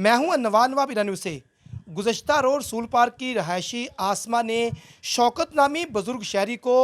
मैं हूं नवाब ईरानी से। गुज़श्ता रोज़ रसूल पार्क की रहायशी आसमा ने शौकत नामी बुज़ुर्ग शहरी को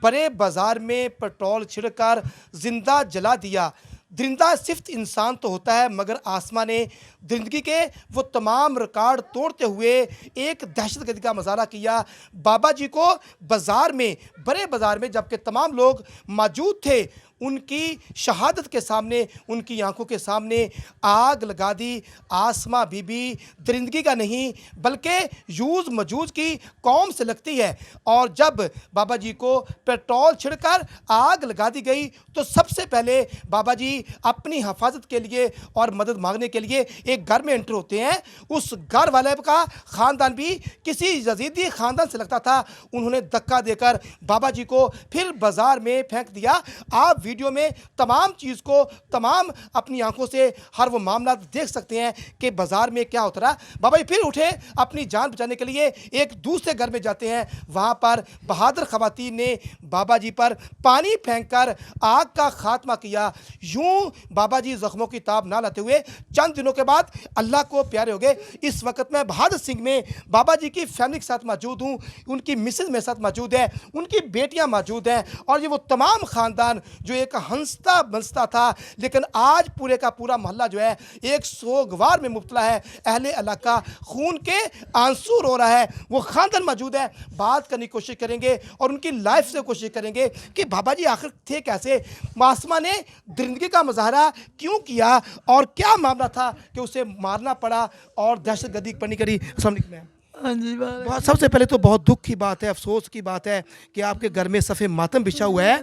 बड़े बाज़ार में पेट्रोल छिड़कर ज़िंदा जला दिया। दरिंदा सिर्फ इंसान तो होता है, मगर आसमा ने दरिंदगी के वो तमाम रिकॉर्ड तोड़ते हुए एक दहशतगर्दी का मुजाहरा किया। बाबा जी को बाज़ार में, बड़े बाज़ार में जबकि तमाम लोग मौजूद थे, उनकी शहादत के सामने, उनकी आंखों के सामने आग लगा दी। आसमा बीबी दरिंदगी का नहीं बल्कि यूज़ मजूज़ की कौम से लगती है, और जब बाबा जी को पेट्रोल छिड़कर आग लगा दी गई तो सबसे पहले बाबा जी अपनी हिफाजत के लिए और मदद मांगने के लिए एक घर में एंटर होते हैं। उस घर वाले का ख़ानदान भी किसी यजीदी ख़ानदान से लगता था। उन्होंने धक्का देकर बाबा जी को फिर बाज़ार में फेंक दिया। आप वीडियो में तमाम चीज़ को, तमाम अपनी आंखों से हर वो मामला देख सकते हैं कि बाज़ार में क्या होता रहा। बाबा जी फिर उठे, अपनी जान बचाने के लिए एक दूसरे घर में जाते हैं। वहाँ पर बहादुर ख़वातीन ने बाबा जी पर पानी फेंककर आग का खात्मा किया। यूं बाबा जी ज़ख्मों की ताब ना लाते हुए चंद दिनों के बाद अल्लाह को प्यारे हो गए। इस वक्त मैं बहादुर सिंह में बाबा जी की फैमिली के साथ मौजूद हूँ। उनकी मिसेज मेरे साथ मौजूद है, उनकी बेटियाँ मौजूद हैं, और ये वो तमाम ख़ानदान जो एक हंसता बंसता था, लेकिन आज पूरे का पूरा मोहल्ला जो है एक सोगवार में मुब्तला है। अहले इलाका खून के आंसू रो रहा है। वो ख़ानदान मौजूद है, बात करने की कोशिश करेंगे और उनकी लाइफ से कोशिश करेंगे कि बाबा जी आखिर थे कैसे, आसमा ने दरिंदगी का मुजाहरा क्यों किया और क्या मामला था कि उसे मारना पड़ा और दहशतगर्दी पड़नी करी। अस्सलाम वालेकुम मैम। हाँ जी बहुत सबसे पहले तो बहुत दुख की बात है, अफसोस की बात है कि आपके घर में सफ़े मातम बिछा हुआ है।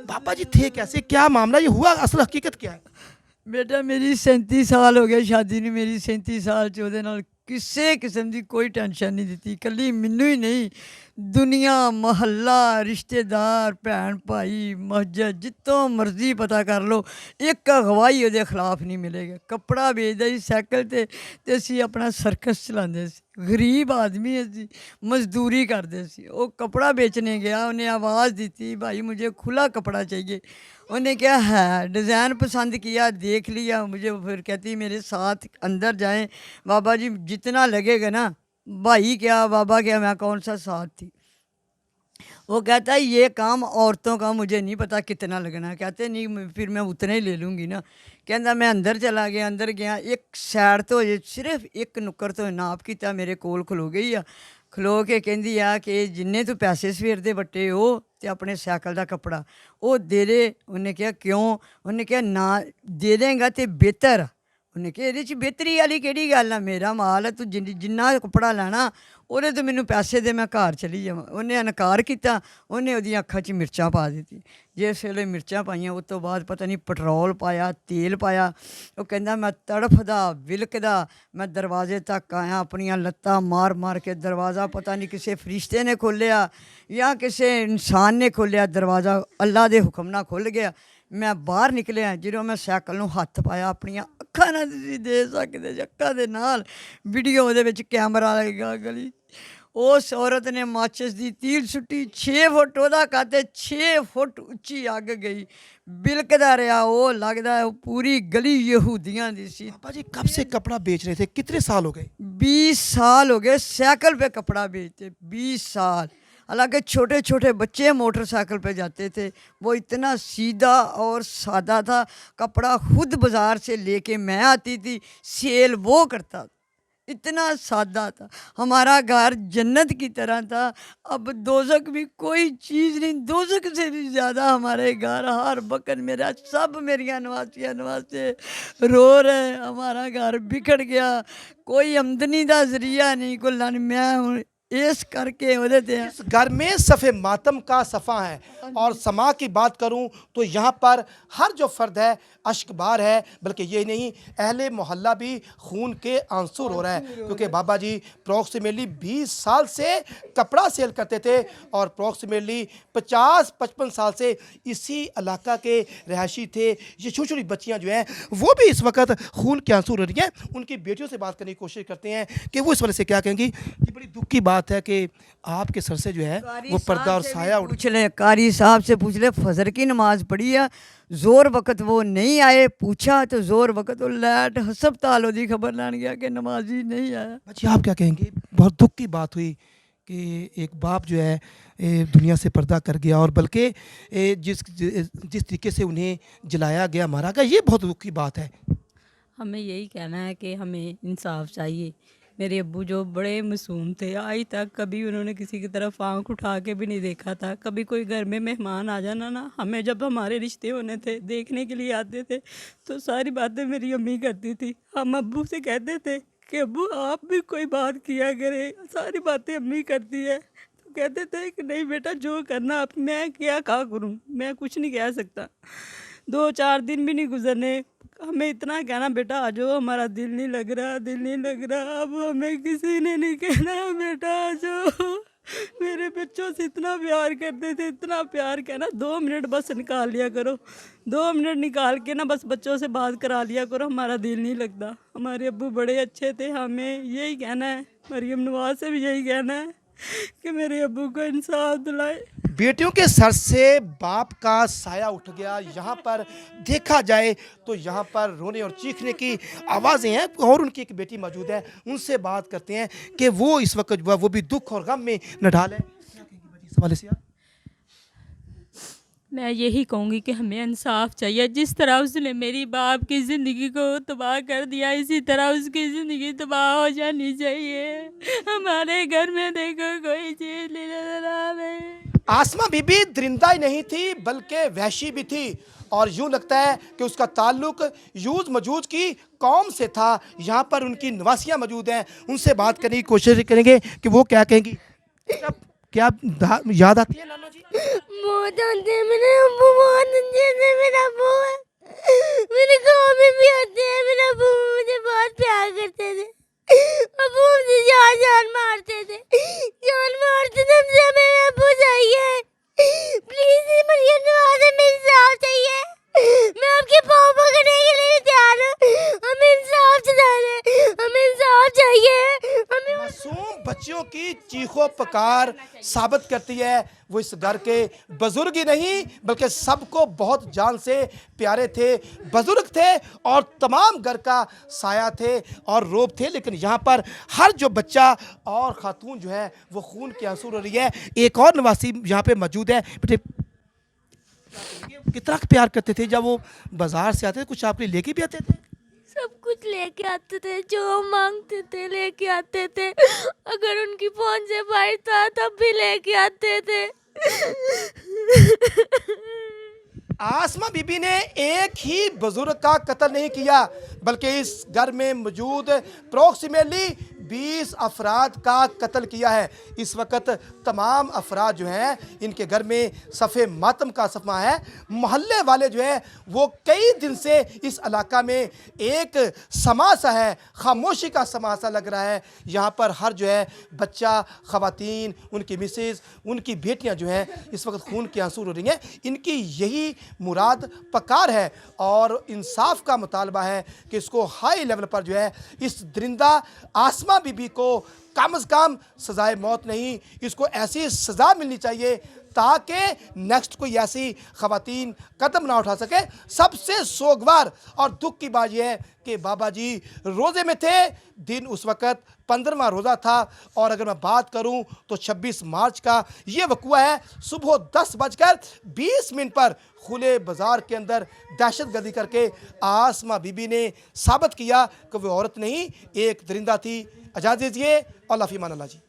बाबा जी थे कैसे, क्या मामला ये हुआ, असल हकीकत क्या है? बेटा मेरी 37 साल हो गए शादी ने। मेरी 37 साल च ਉਹਦੇ ਨਾਲ ਕਿਸੇ ਕਿਸਮ ਦੀ ਕੋਈ ਟੈਨਸ਼ਨ ਨਹੀਂ ਦਿੱਤੀ। ਕੱਲੀ ਮੈਨੂੰ ਹੀ ਨਹੀਂ, ਦੁਨੀਆ, ਮਹੱਲਾ, ਰਿਸ਼ਤੇਦਾਰ, ਭੈਣ ਭਾਈ, ਮਸਜਿਦ, ਜਿੱਥੋਂ ਮਰਜ਼ੀ ਪਤਾ ਕਰ ਲਓ, ਇੱਕ ਅਗਵਾਈ ਉਹਦੇ ਖਿਲਾਫ ਨਹੀਂ ਮਿਲੇਗਾ। ਕੱਪੜਾ ਵੇਚਦਾ ਸੀ ਸਾਈਕਲ ਤੇ ਅਸੀਂ ਆਪਣਾ ਸਰਕਸ ਚਲਾਉਂਦੇ ਸੀ। ਗਰੀਬ ਆਦਮੀ ਅਸੀਂ, ਮਜ਼ਦੂਰੀ ਕਰਦੇ ਸੀ। ਉਹ ਕੱਪੜਾ ਵੇਚਣੇ ਗਿਆ, ਉਹਨੇ ਆਵਾਜ਼ ਦਿੱਤੀ, भाई मुझे खुला कपड़ा चाहिए। उन्होंने क्या है, डिज़ाइन पसंद किया, देख लिया मुझे, फिर कहती मेरे साथ अंदर जाएं, बाबा जी जितना लगेगा ना, भाई क्या बाबा क्या, मैं कौन सा साथ थी। वो कहता है ये काम औरतों का मुझे नहीं पता कितना लगना है। कहते नहीं फिर मैं उतना ही ले लूँगी ना। कहता मैं अंदर चला गया, अंदर गया, एक सैड तो सिर्फ एक नुक्कर तो नाप किया, मेरे कोल खलो गई आ। खलो के कहती आ कि जिन्ने तू पैसे सवेर दे बट्टे हो तो अपने साइकिल का कपड़ा वो दे दे। उन्हें कहा क्यों, उन्हें कहा ना दे देंगा तो बेहतर। उन्हें कहा ये बेहतरी वाली केड़ी गल है, मेरा माल है, तू जिन्ना कपड़ा लैना ਉਹਦੇ तो मैनू पैसे दे, मैं घर चली जावां। उन्हें इनकार किया, उन्हें ਉਹਦੀਆਂ ਅੱਖਾਂ 'ਚ मिर्चां पा ਦਿੱਤੀ। जिस वेले मिर्चां पाइयां उस तो बाद पता नहीं पेट्रोल पाया, तेल पाया। वो कहंदा मैं तड़फदा विलकदा मैं दरवाजे तक आया, अपनियां लत्तां मार मार के दरवाज़ा पता नहीं किसी फरिश्ते ने खोलिया या किसी इंसान ने खोलिया। दरवाज़ा अल्लाह के हुक्म नाल खुल गया। मैं बाहर निकलिया, जो मैं साइकिल नूं हत्थ पाया, अपनियां अक्खां नाल तुसीं देख सकदे, अक्खां दे नाल वीडियो ਉਹਦੇ ਵਿੱਚ कैमरा लगा गली। उस औरत ने माचिस की तील सुट्टी, 6 फुट ਉਹਦਾ ਕੱਦ, 6 फुट ਉੱਚੀ ਅੱਗ गई। बिलकदा रहा, वो लगता है पूरी गली यहूदियाँ दी सी। बाबा जी कब से कपड़ा बेच रहे थे, कितने साल हो गए? 20 साल हो गए साइकिल पे कपड़ा बेचते, 20 साल। हालांकि छोटे छोटे बच्चे मोटरसाइकिल पे जाते थे। वो इतना सीधा और सादा था। कपड़ा खुद बाज़ार से लेके मैं आती थी, सेल वो करता था। इतना सादा था। हमारा घर जन्नत की तरह था। अब दोज़ख भी कोई चीज़ नहीं, दोज़ख से भी ज़्यादा हमारे घर हर वक्त मेरा सब मेरिया नवासियाँ नवासे रो रहे। हमारा घर बिखर गया, कोई आमदनी का जरिया नहीं, कोई लन मैं हूँ इस करके वो देते हैं। इस घर में सफ़े मातम का सफ़ा है, और समा की बात करूं तो यहाँ पर हर जो फ़र्द है अश्कबार है, बल्कि ये नहीं, अहले मोहल्ला भी खून के आंसू रो रहा है। क्योंकि बाबा जी अप्रॉक्सीमेटली 20 साल से कपड़ा सेल करते थे, और अप्रॉक्सीमेटली 50-55 साल से इसी इलाका के रहायशी थे। ये छोटी छोटी बच्चियाँ जो हैं वो भी इस वक्त खून के आंसू रो रही हैं। उनकी बेटियों से बात करने की कोशिश करते हैं कि वो इस वजह से क्या कहेंगी। ये बड़ी दुख की बात बात है कि आपके सर से जो है वो पर्दा और साया उठ पूछ ले, कारी साहब से पूछ ले, फजर की नमाज पढ़ी है, जोर वक्त वो नहीं आए, पूछा तो जोर वक्त वो लैट हस्पताल दी खबर लैन गया कि नमाजी नहीं आया। बच्चे आप क्या कहेंगे? बहुत दुख की बात हुई कि एक बाप जो है दुनिया से पर्दा कर गया, और बल्कि जिस तरीके से उन्हें जलाया गया, मारा गया, ये बहुत दुख की बात है। हमें यही कहना है कि हमें इंसाफ चाहिए। मेरे अब्बू जो बड़े मासूम थे, आज तक कभी उन्होंने किसी की तरफ आंख उठा के भी नहीं देखा था। कभी कोई घर में मेहमान आ जाना ना, हमें जब हमारे रिश्ते होने थे, देखने के लिए आते थे, तो सारी बातें मेरी अम्मी करती थी। हम अब्बू से कहते थे कि अब्बू आप भी कोई बात किया करे, सारी बातें अम्मी करती है। तो कहते थे कि नहीं बेटा, जो करना आप, मैं क्या करूँ, मैं कुछ नहीं कह सकता। 2-4 दिन भी नहीं गुजरने, हमें इतना कहना बेटा आ जाओ, हमारा दिल नहीं लग रहा, दिल नहीं लग रहा। अब हमें किसी ने नहीं कहना बेटा आ जाओ। मेरे बच्चों से इतना प्यार करते थे, इतना प्यार, कहना 2 मिनट बस निकाल लिया करो, 2 मिनट निकाल के ना बस बच्चों से बात करा लिया करो, हमारा दिल नहीं लगता। हमारे अब्बू बड़े अच्छे थे। हमें यही कहना है, मरियम नवाज से भी यही कहना है कि मेरे अब्बू को इंसाफ दिलाए। बेटियों के सर से बाप का साया उठ गया। यहाँ पर देखा जाए तो यहाँ पर रोने और चीखने की आवाज़ें हैं, और उनकी एक बेटी मौजूद है, उनसे बात करते हैं कि वो इस वक्त जो है वो भी दुख और गम में नढाल है। क्या कहेंगी बाजी इस हवाले से आप? मैं यही कहूँगी कि हमें इंसाफ चाहिए। जिस तरह उसने मेरी बाप की ज़िंदगी को तबाह कर दिया, इसी तरह उसकी ज़िंदगी तबाह हो जानी चाहिए। हमारे घर में देखो कोई चीज़ नहीं नजर आ रही। आसमा बीबी दरिंदा ही नहीं थी बल्कि वहशी भी थी, और यूँ लगता है कि उसका ताल्लुक यूज मजूज की कौम से था। यहाँ पर उनकी नवासियाँ मौजूद हैं, उनसे बात करने की कोशिश करेंगे कि वो क्या कहेंगी। क्या याद आती है नाना जी? बहुत आते हैं मेरे अब्बू, बहुत अच्छे से मेरा अब्बू है। मेरे गाँव में भी आते हैं, मेरा अब्बू मुझे बहुत प्यार करते थे। अब्बू मुझे जान जान मारते थे, जान मारते थे। मुझे मेरे अब्बू चाहिए, प्लीज मरियम नवाज, हमें इंसाफ चाहिए। मैं आपके पाँव पकड़ने के लिए तैयार हूँ, हमें इंसाफ चाहिए, हमें इंसाफ चाहिए, हमें। मासूम बच्चियों की चीखों पुकार साबित करती है वो इस घर के बुजुर्ग ही नहीं बल्कि सबको बहुत जान से प्यारे थे, बुजुर्ग थे और तमाम घर का साया थे और रोब थे। लेकिन यहाँ पर हर जो बच्चा और खातून जो है वो खून के आंसू रो रही है। एक और नवासी यहाँ पे मौजूद है। बेटे कितना प्यार करते थे, जब वो बाजार से आते थे कुछ आपके लिए लेके भी आते थे? सब कुछ लेके आते थे, जो मांगते थे लेके आते थे। अगर उनकी फोन से बाहर था तब भी लेके आते थे। आसमा बीबी ने एक ही बुजुर्ग का कत्ल नहीं किया बल्कि इस घर में मौजूद अप्रोक्सीमेटली 20 अफराद का कत्ल किया है। इस वक्त तमाम अफराद जो हैं इनके घर में सफ़े मातम का सफमा है। मोहल्ले वाले जो है वो कई दिन से इस इलाका में एक समा सा है, खामोशी का समा सा लग रहा है। यहाँ पर हर जो है बच्चा, ख़वातीन, उनकी मिसेज, उनकी बेटियाँ जो हैं इस वक्त खून के आंसू रो रही हैं। इनकी यही मुराद पकार है और इंसाफ का मुतालबा है कि इसको हाई लेवल पर जो है इस दरिंदा आसमा बीबी को कम से कम सजाए मौत नहीं, इसको ऐसी सज़ा मिलनी चाहिए ताकि नेक्स्ट कोई ऐसी ख़वातीन कदम ना उठा सके। सबसे सोगवार और दुख की बात यह है कि बाबा जी रोज़े में थे, दिन उस वक़्त 15वां रोज़ा था, और अगर मैं बात करूं तो 26 मार्च का ये वक़ुआ है। सुबह 10:20 पर खुले बाज़ार के अंदर दहशतगर्दी करके आसमा बीबी ने साबित किया कि वो औरत नहीं एक दरिंदा थी। इजाज़त दीजिए, अल्लाह फ़ी अमान अल्लाह जी।